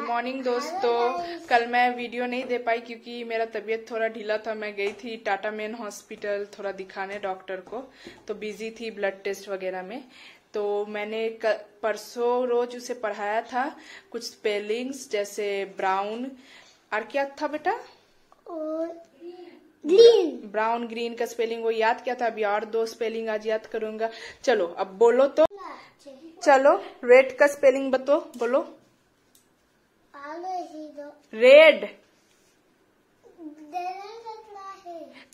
Morning दोस्तों। कल मैं वीडियो नहीं दे पाई क्योंकि मेरा तबीयत थोड़ा ढीला था। मैं गई थी टाटा मेन हॉस्पिटल थोड़ा दिखाने डॉक्टर को, तो बिजी थी ब्लड टेस्ट वगैरह में। तो मैंने परसों रोज उसे पढ़ाया था कुछ स्पेलिंग्स, जैसे ब्राउन और क्या था बेटा, ग्रीन। ब्राउन ग्रीन का स्पेलिंग वो याद किया था। अभी और 2 स्पेलिंग आज याद करूंगा। चलो अब बोलो तो, चलो रेड का स्पेलिंग बोलो। रेड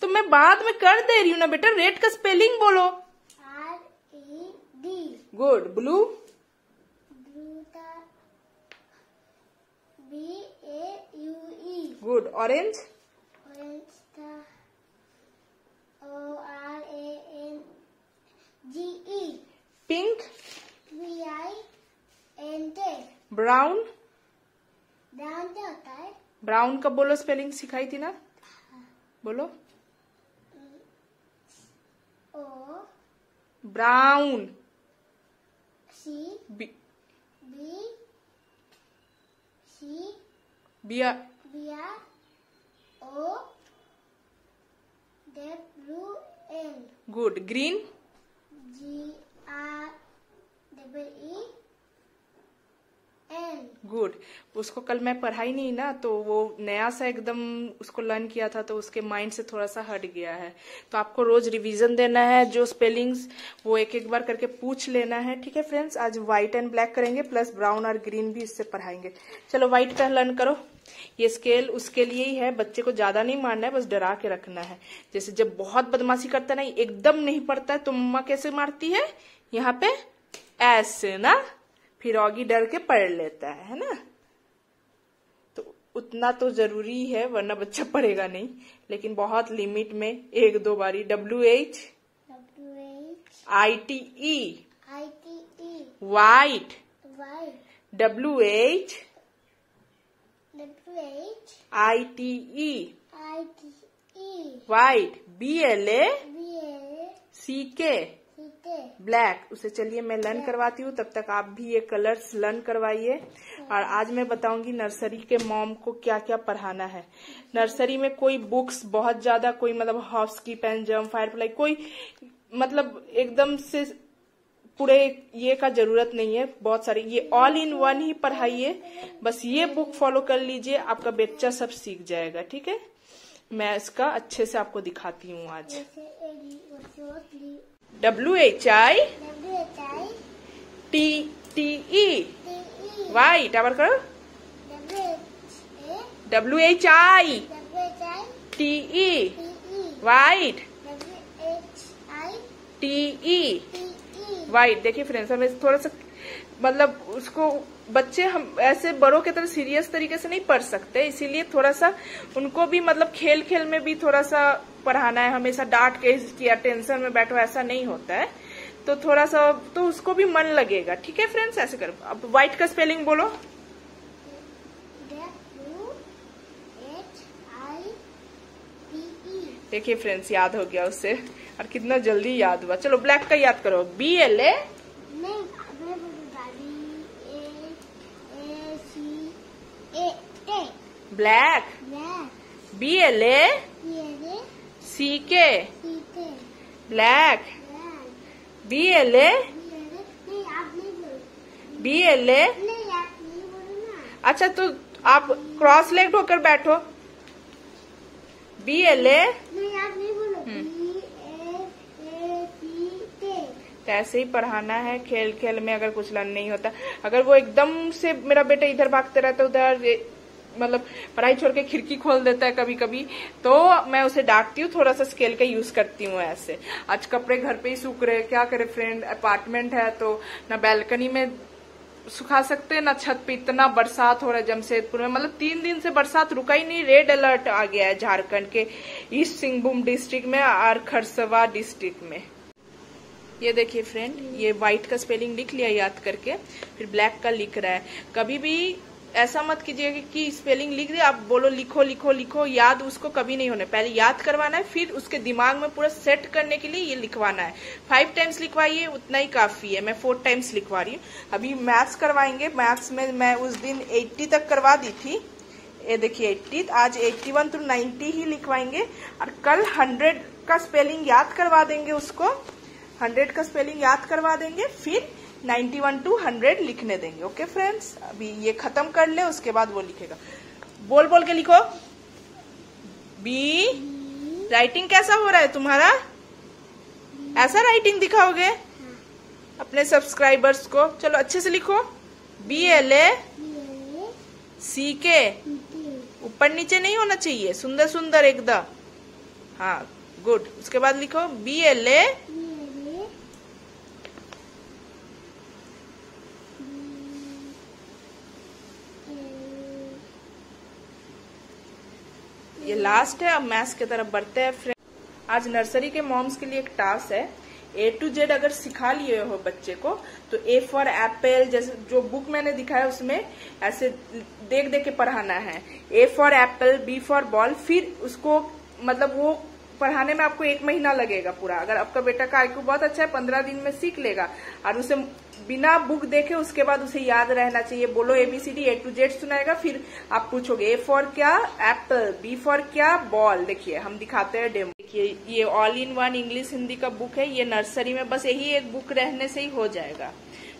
तो मैं बाद में कर दे रही हूँ ना बेटा। रेड का स्पेलिंग बोलो। RED। Good. Blue BAUE। Good. Orange ORANGE। Pink BINT। Brown brown क्या होता है? ब्राउन का बोलो, स्पेलिंग सिखाई थी ना, बोलो। O brown C B B C बिया BR O WN। Good. Green GREEN। Good. उसको कल मैं पढ़ाई नहीं ना, तो वो नया सा एकदम उसको लर्न किया था, तो उसके माइंड से थोड़ा सा हट गया है। तो आपको रोज रिवीजन देना है, जो स्पेलिंग्स वो एक एक बार करके पूछ लेना है। ठीक है फ्रेंड्स, आज व्हाइट एंड ब्लैक करेंगे, प्लस ब्राउन और ग्रीन भी इससे पढ़ाएंगे। चलो व्हाइट का लर्न करो। ये स्केल उसके लिए ही है, बच्चे को ज्यादा नहीं मारना है, बस डरा के रखना है। जैसे जब बहुत बदमाशी करता है ना, एकदम नहीं पढ़ता है, तो मम्मा कैसे मारती है, यहाँ पे ऐसे ना, फिर ऑगी डर के पढ़ लेता है ना। तो उतना तो जरूरी है, वरना बच्चा पढ़ेगा नहीं, लेकिन बहुत लिमिट में 1-2 बारी। WH ITE white. WH ITE white. BLA CK black. उसे चलिए मैं लर्न करवाती हूँ, तब तक आप भी ये कलर्स लर्न करवाइए। और आज मैं बताऊंगी नर्सरी के मॉम को क्या क्या पढ़ाना है। नर्सरी में कोई बुक्स बहुत ज्यादा, कोई मतलब हाउस की पेन जम फायरफ्लाई, कोई मतलब एकदम से पूरे ये का जरूरत नहीं है। बहुत सारे ये ऑल इन वन ही पढ़ाइए, बस ये बुक फॉलो कर लीजिए, आपका बच्चा सब सीख जाएगा। ठीक है, मैं इसका अच्छे से आपको दिखाती हूँ आज। WHI TE white. आवर करो। WHI TE white. TE white. देखिए फ्रेंड्स, हमें थोड़ा सा मतलब उसको, बच्चे हम ऐसे बड़ों की तरह सीरियस तरीके से नहीं पढ़ सकते, इसीलिए थोड़ा सा उनको भी मतलब खेल खेल में भी थोड़ा सा पढ़ाना है। हमेशा डांट के किया टेंशन में बैठो, ऐसा नहीं होता है। तो थोड़ा सा तो उसको भी मन लगेगा। ठीक है फ्रेंड्स, ऐसे करो। अब व्हाइट का स्पेलिंग बोलो। देखिए फ्रेंड्स, याद हो गया उससे, और कितना जल्दी याद हुआ। चलो ब्लैक का याद करो। BLA black. BLA CK black. BLA अच्छा, तो आप क्रॉस लेग्ड होकर बैठो। BLA तो ऐसे ही पढ़ाना है, खेल खेल में। अगर कुछ लर्न नहीं होता, अगर वो एकदम से मेरा बेटा इधर भागते रहता उधर, मतलब पढ़ाई छोड़ के खिड़की खोल देता है कभी कभी, तो मैं उसे डांटती हूँ, थोड़ा सा स्केल का यूज करती हूँ ऐसे। आज कपड़े घर पे ही सूख रहे, क्या करे फ्रेंड, अपार्टमेंट है तो ना बैल्कनी में सुखा सकते ना छत पे। इतना बरसात हो रहा है जमशेदपुर में, मतलब 3 दिन से बरसात रुका ही नहीं। रेड अलर्ट आ गया है झारखंड के ईस्ट सिंहभूम डिस्ट्रिक्ट में और खरसवा डिस्ट्रिक्ट में। ये देखिए फ्रेंड, ये व्हाइट का स्पेलिंग लिख लिया याद करके, फिर ब्लैक का लिख रहा है। कभी भी ऐसा मत कीजिएगा कि स्पेलिंग लिख दे आप बोलो लिखो लिखो लिखो, याद उसको कभी नहीं होने। पहले याद करवाना है, फिर उसके दिमाग में पूरा सेट करने के लिए ये लिखवाना है। 5 टाइम्स लिखवाइए, उतना ही काफी है। मैं 4 टाइम्स लिखवा रही हूँ। अभी मैथ्स करवाएंगे। मैथ्स में मैं उस दिन 80 तक करवा दी थी, ये देखिए 80, आज 81 to 90 ही लिखवाएंगे। और कल 100 का स्पेलिंग याद करवा देंगे उसको, 100 का स्पेलिंग याद करवा देंगे, फिर 91 to 100 लिखने देंगे। ओके फ्रेंड्स, अभी ये खत्म कर ले, उसके बाद वो लिखेगा। बोल बोल के लिखो। बी। राइटिंग कैसा हो रहा है तुम्हारा? ऐसा राइटिंग दिखाओगे अपने सब्सक्राइबर्स को? चलो अच्छे से लिखो। BLA CK, ऊपर नीचे नहीं होना चाहिए, सुंदर सुंदर एकदम। हाँ गुड। उसके बाद लिखो BLA ये लास्ट है। अब मैथ्स की तरफ बढ़ते हैं फ्रेंड। आज नर्सरी के मॉम्स के लिए एक टास्क है। A to Z अगर सिखा लिए हो बच्चे को तो A फॉर एप्पल, जैसे जो बुक मैंने दिखाया उसमें ऐसे देख देख के पढ़ाना है। A for apple, B for ball, फिर उसको मतलब वो पढ़ाने में आपको 1 महीना लगेगा पूरा। अगर आपका बेटा का IQ बहुत अच्छा है, 15 दिन में सीख लेगा। और उसे बिना बुक देखे उसके बाद उसे याद रहना चाहिए। बोलो ABCD A to Z सुनाएगा, फिर आप पूछोगे A फॉर क्या? एप्पल। B फॉर क्या? बॉल। देखिए हम दिखाते हैं डेमो। देखिए ये all in one English Hindi का बुक है। ये नर्सरी में बस यही एक बुक रहने से ही हो जाएगा,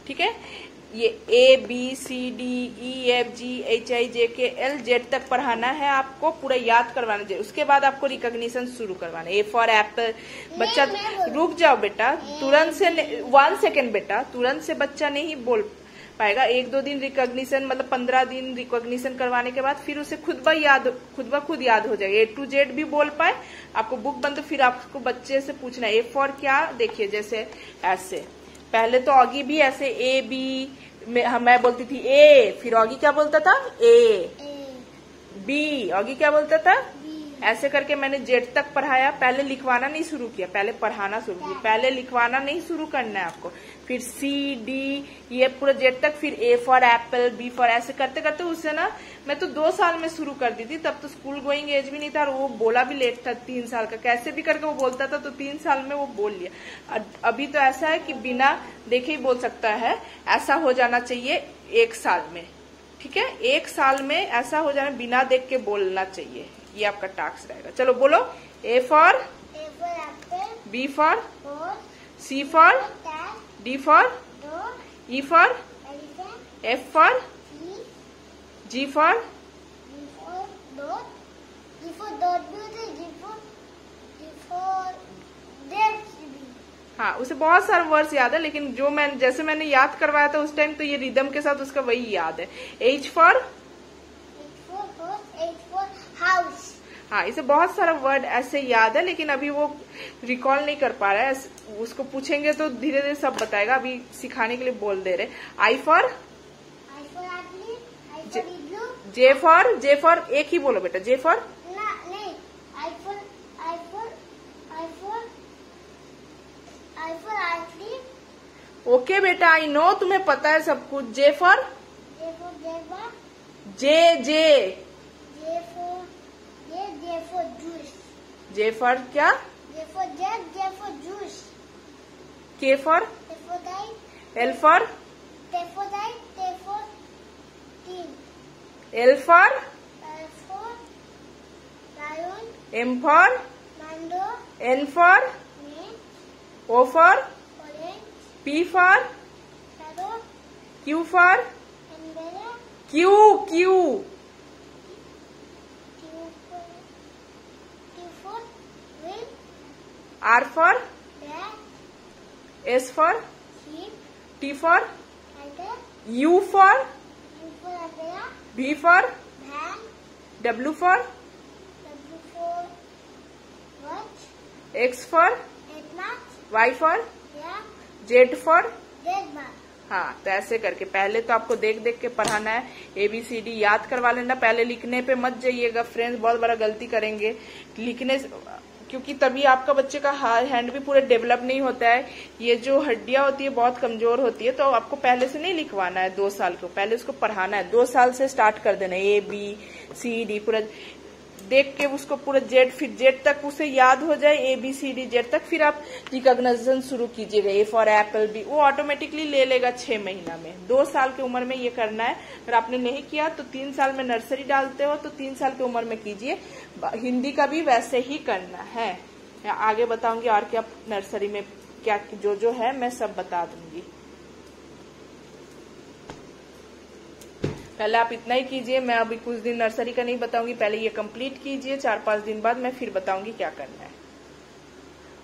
ठीक है। ये ABCDEFGHIJKL तक पढ़ाना है आपको, पूरा याद करवाना चाहिए। उसके बाद आपको रिकॉग्निशन शुरू करवाना है। A for Apple. बच्चा रुक जाओ बेटा, तुरंत से 1 सेकेंड बेटा, तुरंत से बच्चा नहीं बोल पाएगा। 1-2 दिन रिकॉग्निशन, मतलब 15 दिन रिकॉग्निशन करवाने के बाद फिर उसे खुद ब खुद याद हो जाएगा। A to Z भी बोल पाए। आपको बुक बंद, फिर आपको बच्चे से पूछना है A फॉर क्या। देखिए जैसे ऐसे, पहले तो ऑगी भी ऐसे AB मैं बोलती थी A, फिर ऑगी क्या बोलता था? A। B, ऑगी क्या बोलता था? ऐसे करके मैंने Z तक पढ़ाया। पहले लिखवाना नहीं शुरू किया, पहले पढ़ाना शुरू किया। पहले लिखवाना नहीं शुरू करना है आपको, फिर C D ये पूरा Z तक, फिर A for apple, B for, ऐसे करते करते उसे ना मैं तो 2 साल में शुरू कर दी थी। तब तो स्कूल गोइंग एज भी नहीं था और वो बोला भी लेट था, 3 साल का। कैसे भी करके वो बोलता था, तो 3 साल में वो बोल लिया। अभी तो ऐसा है कि बिना देखे ही बोल सकता है। ऐसा हो जाना चाहिए 1 साल में, ठीक है। 1 साल में ऐसा हो जाना, बिना देख के बोलना चाहिए। ये आपका टास्क रहेगा। चलो बोलो। A for apple, B for, ball, C for, cat, D for, dog, E for, elephant, F for, C, G for, G for dog, G for dog भी होता है, G फॉर डेप्थ भी। हाँ उसे बहुत सारे वर्ड्स याद है, लेकिन जो जैसे मैंने याद करवाया था उस टाइम, तो ये रिदम के साथ उसका वही याद है। H for horse, H for house. हाँ इसे बहुत सारा वर्ड ऐसे याद है, लेकिन अभी वो रिकॉल नहीं कर पा रहा है। उसको पूछेंगे तो धीरे धीरे सब बताएगा, अभी सिखाने के लिए बोल दे रहे। I for apple, I for igloo. J for एक ही बोलो बेटा। J फॉर नहीं, I फॉर आइसक्रीम। ओके बेटा, आई नो तुम्हें पता है सब कुछ। J for J for juice. J for क्या? J for juice. K for L for L for lion. M for mango. N for O for orange. P for parrot. Q for umbrella. Q will. R for rat. S for sheep. T for tiger. U for U for umbrella. V for van. W for W for watch. X for Xmas. Y for या Z for. Dead man. हाँ तो ऐसे करके पहले तो आपको देख देख के पढ़ाना है। ABCD याद करवा लेना, पहले लिखने पे मत जाइएगा फ्रेंड्स, बहुत बड़ा गलती करेंगे लिखने, क्योंकि तभी आपका बच्चे का हैंड भी पूरे डेवलप नहीं होता है। ये जो हड्डियां होती है बहुत कमजोर होती है, तो आपको पहले से नहीं लिखवाना है 2 साल को, पहले उसको पढ़ाना है। 2 साल से स्टार्ट कर देना है, ABCD पूरा देख के उसको पूरा जेड, फिर जेड तक उसे याद हो जाए, ABCD जेड तक, फिर आप रिकॉग्निशन शुरू कीजिएगा, A फॉर एप्पल, B, वो ऑटोमेटिकली ले लेगा 6 महीना में। 2 साल की उम्र में ये करना है। अगर आपने नहीं किया तो 3 साल में नर्सरी डालते हो तो 3 साल की उम्र में कीजिए। हिंदी का भी वैसे ही करना है। मैं आगे बताऊंगी और क्या नर्सरी में क्या जो है मैं सब बता दूंगी। पहले आप इतना ही कीजिए, मैं अभी कुछ दिन नर्सरी का नहीं बताऊंगी, पहले ये कंप्लीट कीजिए। 4-5 दिन बाद मैं फिर बताऊंगी क्या करना है।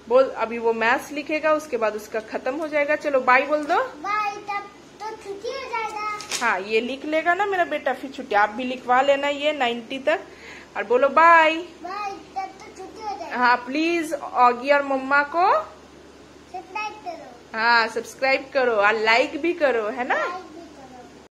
बोल, अभी वो मैथ्स लिखेगा, उसके बाद उसका खत्म हो जाएगा। चलो बाय बोल दो। बाय, तब तो छुट्टी हो जाएगा। हाँ, ये लिख लेगा ना मेरा बेटा, फिर छुट्टी। आप भी लिखवा लेना ये 90 तक, और बोलो बाय। बाय, तब तो छुट्टी हो जाएगा। हाँ, प्लीज ऑगी और मम्मा को सब्सक्राइब करो। हाँ सब्सक्राइब करो और लाइक भी करो, है ना।